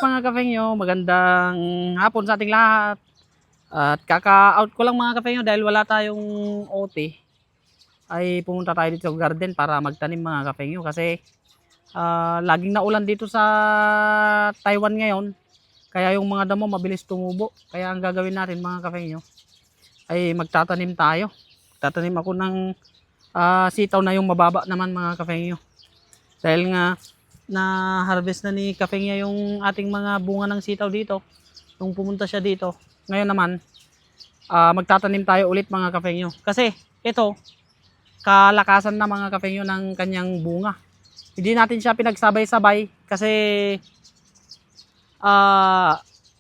mga kafengyo, magandang hapon sa ating lahat. At kaka-out ko lang mga kafengyo dahil wala tayong OT. Ay pumunta tayo dito sa garden para magtanim mga kafengyo kasi laging naulan dito sa Taiwan ngayon. Kaya yung mga damo mabilis tumubo. Kaya ang gagawin natin mga kafengyo ay magtatanim tayo. Tatanim ako ng sitaw na yung mababa naman mga kafengyo. Dahil nga na harvest na ni Kafengya yung ating mga bunga ng sitaw dito nung pumunta siya dito. Ngayon naman magtatanim tayo ulit mga Kafengyo kasi ito kalakasan na mga Kafengyo ng kanyang bunga. Hindi natin siya pinagsabay-sabay kasi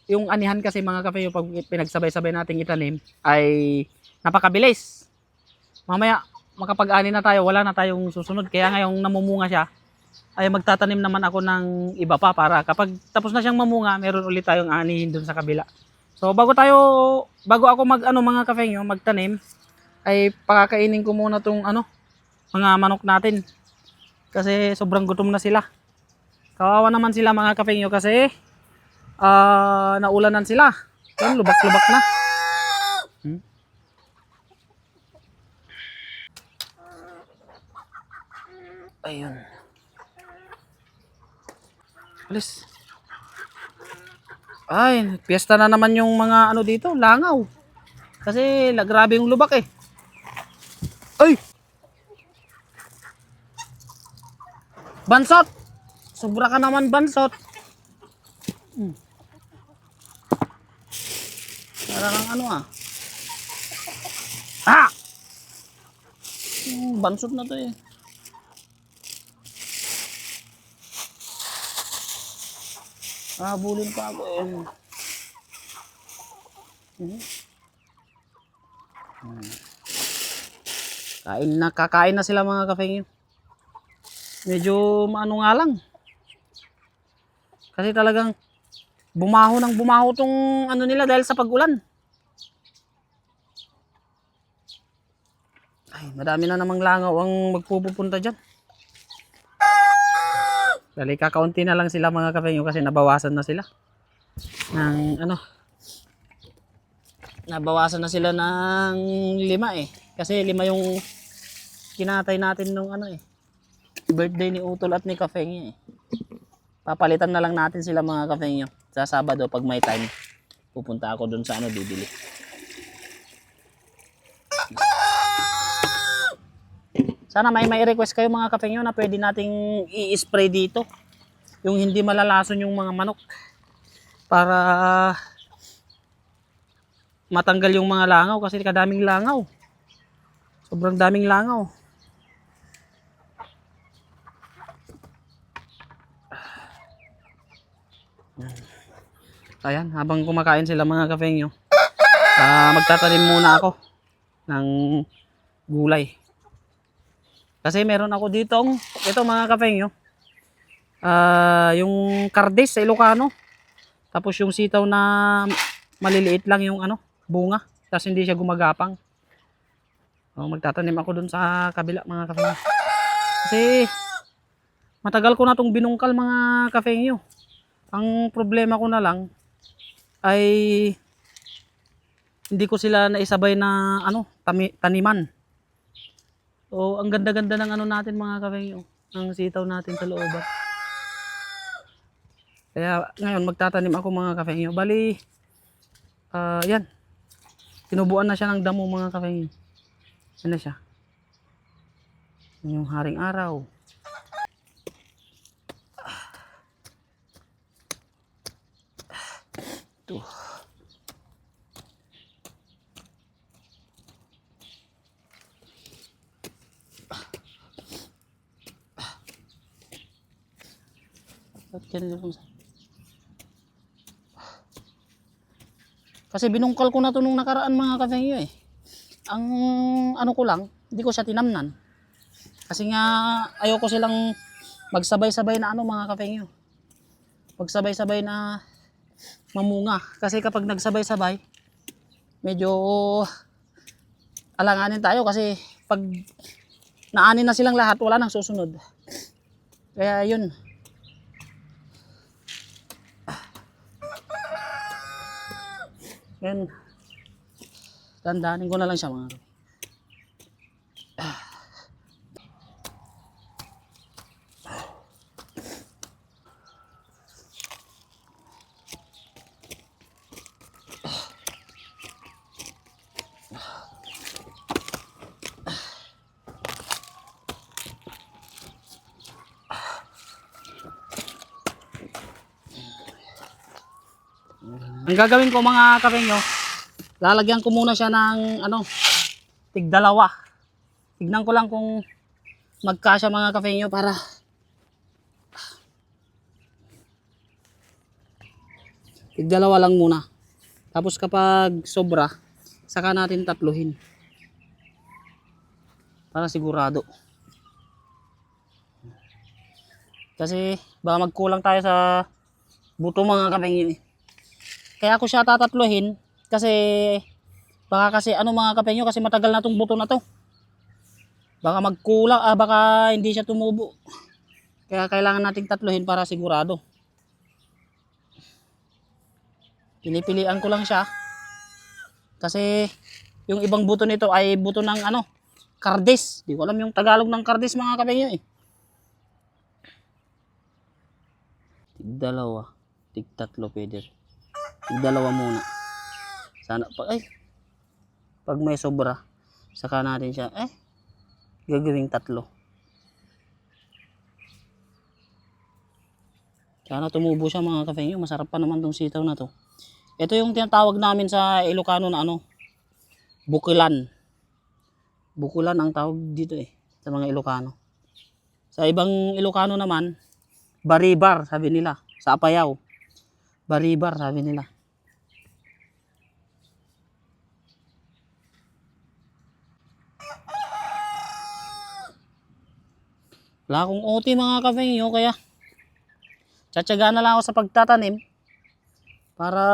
yung anihan kasi mga Kafengyo pag pinagsabay-sabay natin itanim ay napakabilis. Mamaya makapag-ani na tayo, wala na tayong susunod. Kaya ngayong namumunga siya ay magtatanim naman ako ng iba pa para kapag tapos na siyang mamunga, meron ulit tayong anihin dun sa kabila. So bago ako mga kafengyo magtanim, ay pakakainin ko muna tong mga manok natin. Kasi sobrang gutom na sila. Kawawa naman sila mga kafengyo kasi naulanan sila. Yan, lubak-lubak na. Ayun. Alis. Ay, piyesta na naman yung mga dito, langaw. Kasi grabe yung lubak eh. Ay! Bansot! Sobra ka naman bansot. Parang Ah! Bansot na to eh. Bulin pa ako eh. Kakain na sila mga kafengyo. Medyo nga lang. Kasi talagang bumaho tong nila dahil sa pag-ulan. Ay, madami na namang langaw ang magpupunta dyan. Dali kakaunti na lang sila mga kafengyo kasi nabawasan na sila nabawasan na sila ng 5 eh. Kasi 5 yung kinatay natin nung birthday ni Utol at ni Kafengyo eh. Papalitan na lang natin sila mga kafengyo. Sa Sabado pag may time, pupunta ako dun sa bibili. Sana may request kayo mga kafengyo na pwede nating i-spray dito. Yung hindi malalason yung mga manok. Para matanggal yung mga langaw kasi kadaming langaw. Sobrang daming langaw. Ayan, habang kumakain sila mga kafengyo, magtatanim muna ako ng gulay. Kasi meron ako ditong, ito mga kafengyo, yung kardes sa Ilocano. Tapos yung sitaw na maliliit lang yung bunga. Tapos hindi siya gumagapang. Magtatanim ako dun sa kabila mga kafengyo. Kasi matagal ko na tong binungkal mga kafengyo. Ang problema ko na lang ay hindi ko sila naisabay na taniman. So ang ganda-ganda ng natin mga kafengyo, ng sitaw natin sa looban. Kaya ngayon magtatanim ako mga kafengyo. Bali yan. Tinubuan na siya ng damo mga kafengyo. Yan na siya. Yung haring araw. Ito. Kasi binungkal ko na to nung nakaraan mga kafengyo eh. Ang ko lang, hindi ko siya tinamnan. Kasi nga ayoko silang magsabay-sabay na mga kafengyo. Magsabay-sabay na mamunga. Kasi kapag nagsabay-sabay, medyo alanganin tayo kasi pag naanin na silang lahat, wala nang susunod. Kaya yun. Yan. Dandanin ko na lang siya mga kapeng. Ang gagawin ko mga kapengyo, lalagyan ko muna siya ng ano, tig-2. Tignan ko lang kung magkasya mga kapengyo para tig-2 lang muna. Tapos kapag sobra, saka natin tatluhin. Para sigurado. Kasi baka magkulang tayo sa buto mga kapengyo eh. Kaya ako siya tatatluhin kasi baka kasi ano mga kapengyo, kasi matagal na tong buto na to. Baka magkulang, baka hindi siya tumubo. Kaya kailangan nating tatluhin para sigurado. Pinipilian ko lang siya kasi yung ibang buto nito ay buto ng ano, kardis. Di ko alam yung Tagalog ng kardis mga kapengyo eh. Tig-2, tig-3 pwede. Tig-2 muna. Sana pag may sobra, saka natin siya gagawing 3. Sana tumubo siya mga kapengyo. Masarap pa naman tong sitaw na to. Ito yung tinatawag namin sa Ilocano na ano, bukilan. Bukulan ang tawag dito eh sa mga Ilocano. Sa ibang Ilocano naman, baribar sabi nila. Sa Apayao, baribar sabi nila. Wala akong OT mga kapengyo, kaya tsatsaga na lang ako sa pagtatanim para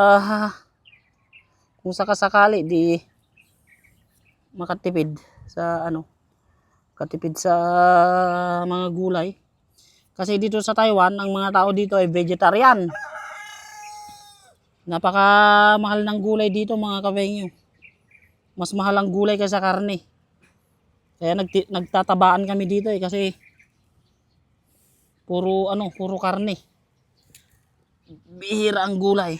kung sakasakali di makatipid sa ano, katipid sa mga gulay. Kasi dito sa Taiwan, ang mga tao dito ay vegetarian. Napakamahal ng gulay dito mga kapengyo. Mas mahal ang gulay kaysa karne. Kaya nagtatabaan kami dito eh, kasi puro karne. Bihira ang gulay.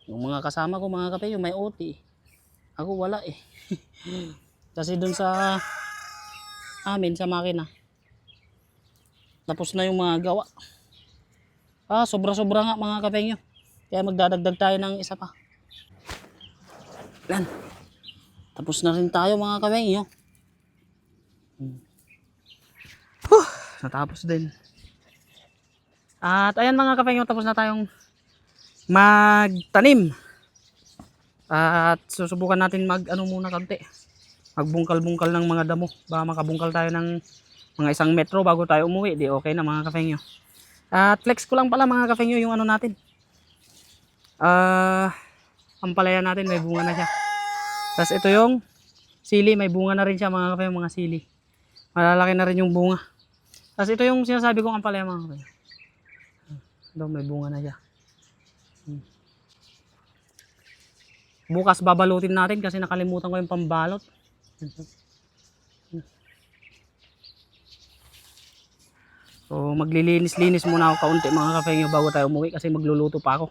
Yung mga kasama ko mga kapengyo may OT. Ako wala eh. Kasi dun sa amin sa makina, tapos na yung mga gawa. Sobra-sobra nga mga kapengyo. Kaya magdadagdag tayo ng isa pa. Yan. Tapos na rin tayo mga kapengyo. Natapos din. At ayan mga kapengyo, tapos na tayong magtanim. At susubukan natin muna konti. Magbungkal-bungkal ng mga damo. Baka makabungkal tayo ng mga 1 metro bago tayo umuwi. Di okay na mga kapengyo. At flex ko lang pala mga kapengyo yung ano natin. Ampalaya natin may bunga na siya. Tapos ito yung sili, may bunga na rin siya mga kapengyo, mga sili. Malalaki na rin yung bunga. Tapos ito yung sinasabi kong ampalaya mga kapengyo. Ito may bunga na siya. Bukas babalutin natin kasi nakalimutan ko yung pambalot. So maglilinis-linis muna ako kaunti mga kapengyo bago tayo umuwi kasi magluluto pa ako.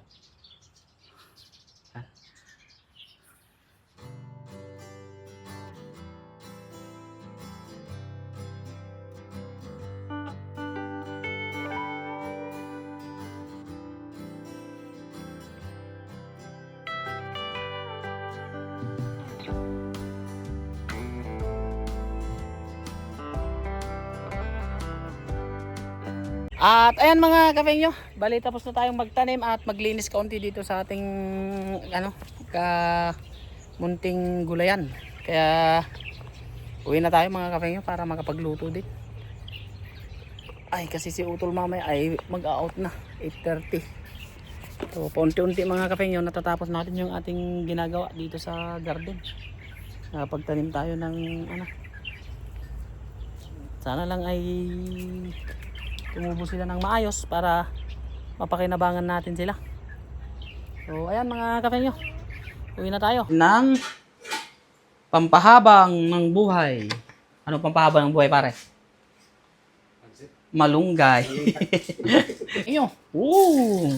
At ayan mga kapengyo, bali tapos na tayong magtanim at maglinis kaunti dito sa ating munting gulayan. Kaya uwi na tayo mga kapengyo para makapagluto din. Ay kasi si Utol mamaya ay mag-out na 8:30. So paunti-unti mga kapengyo natatapos natin yung ating ginagawa dito sa garden. Pagtanim tayo ng Sana lang ay tumubo sila ng maayos para mapakinabangan natin sila. So ayan mga kapengyo, uwi na tayo ng pampahabang ng buhay. Ano pampahabang ng buhay pare? Malunggay. Iyo. Ooh.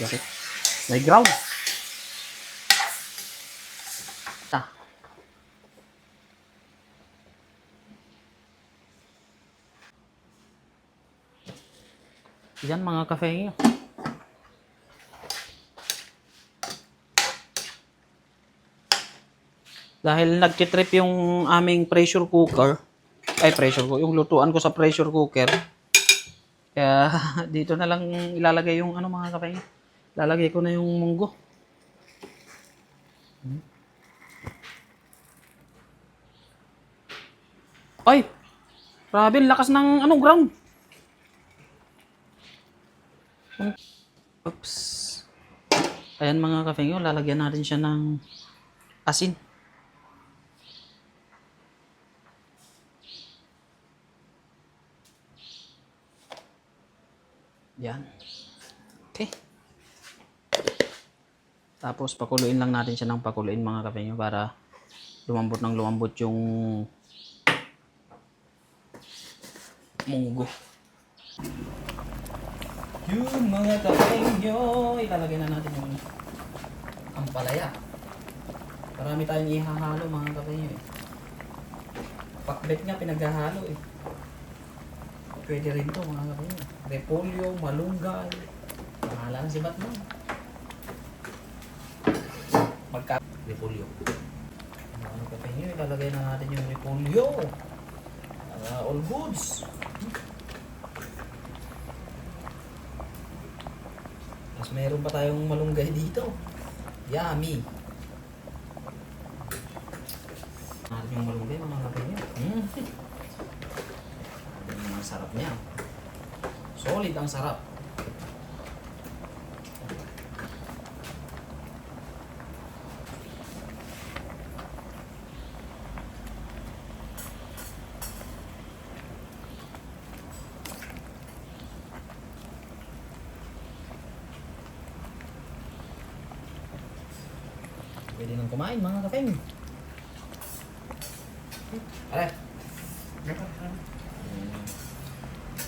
Okay. May ground. Ta. Yan mga kapengyo. Dahil nagtitrip yung aming pressure cooker, yung lutuan ko sa pressure cooker. Kaya dito na lang ilalagay yung ano mga kapengyo. Lalagay ko na yung munggo. Ay! Grabe, lakas ng ano ground. Oops. Ayan mga kapengyo, lalagyan natin siya ng asin. Yan. Okay. Tapos pakuluin lang natin siya ng pakuluin mga kapengyo para lumambot ng lumambot yung munggo. Yun mga kapengyo, ilalagay na natin yung ampalaya. Marami tayong ihahalo mga kapengyo eh. Pakbet nga pinaghahalo eh. Pwede rin to mga kapengyo. Repolyo, malunggay. Pangalan si Batman. Repolyo. Mga kapengyo, ilalagay na natin yung repolyo. All goods. Tapos meron pa tayong malunggay dito. Yummy. Natin yung malunggay mga kapengyo. Ang sarap niya. Solid ang sarap. Pwede nang kumain mga kapeng. Are.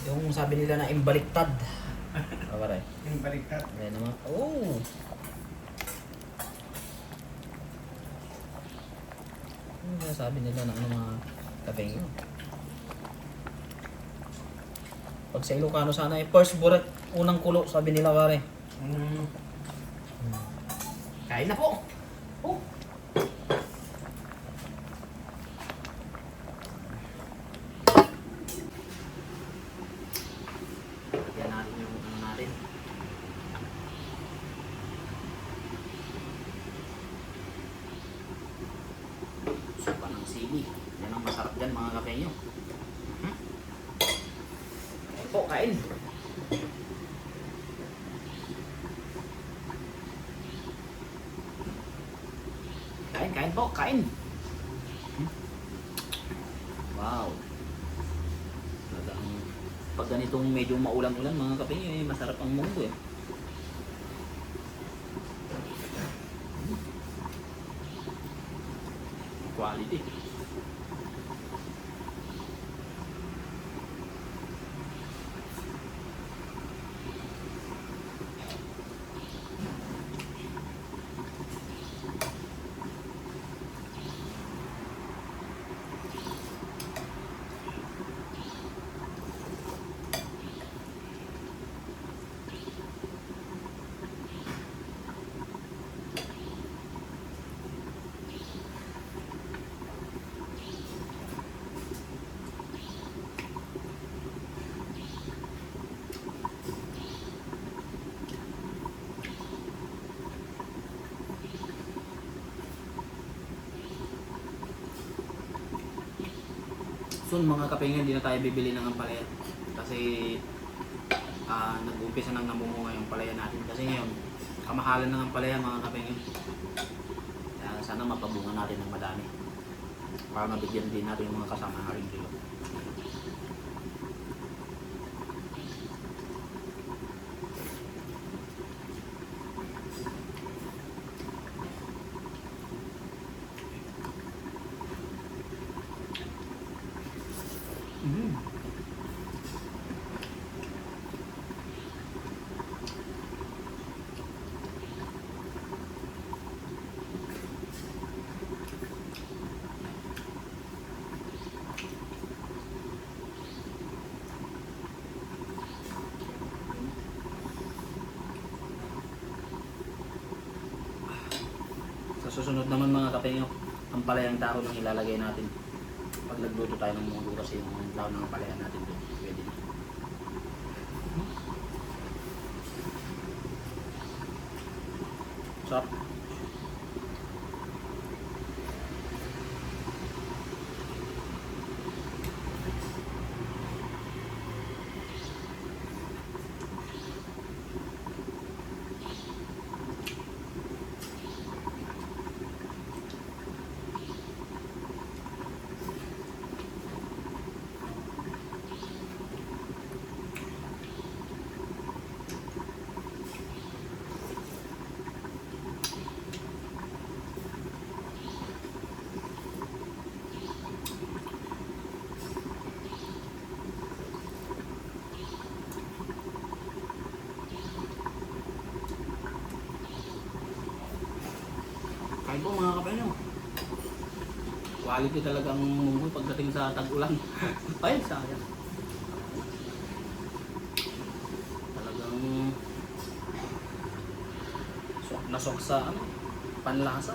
Yung sabi nila na imbaliktad. Pare. Imbaliktad. Ayan naman. Oh. Ano sabi nila na ano mga kapeng yun? Pag sa Ilocano sana eh, first buret, unang kulo, sabi nila pare. Kain na po. Oh. Yan natin yung ano natin. Supa ng sili. Yan ang masarap dyan mga kapengyo. Kain po, kain. Kain po, kain. Wow. Pag ganitong medyo maulan-ulan mga kapengyo, eh, masarap ang munggo eh. Quality. soon mga kapengyo, hindi na tayo bibili ng ampalaya. Kasi nag-uumpisa nang namumunga yung palaya natin. Kasi ngayon, kamahalan ng ampalaya mga kapengyo. Kaya sana mapabunga natin ng madami. Para mabigyan din natin yung mga kasama na rin dito. Sa susunod naman mga kapengyo, ang palayang dahon ang ilalagay natin. Pag nagluto tayo ng munggo kasi yung dahon ng palaya natin doon, pwede na. Sarap. Kain po mga kapengyo. Quality talagang munggo pagdating sa tag-ulan. Ay, sayang. Talagang sok na sok sa panlasa.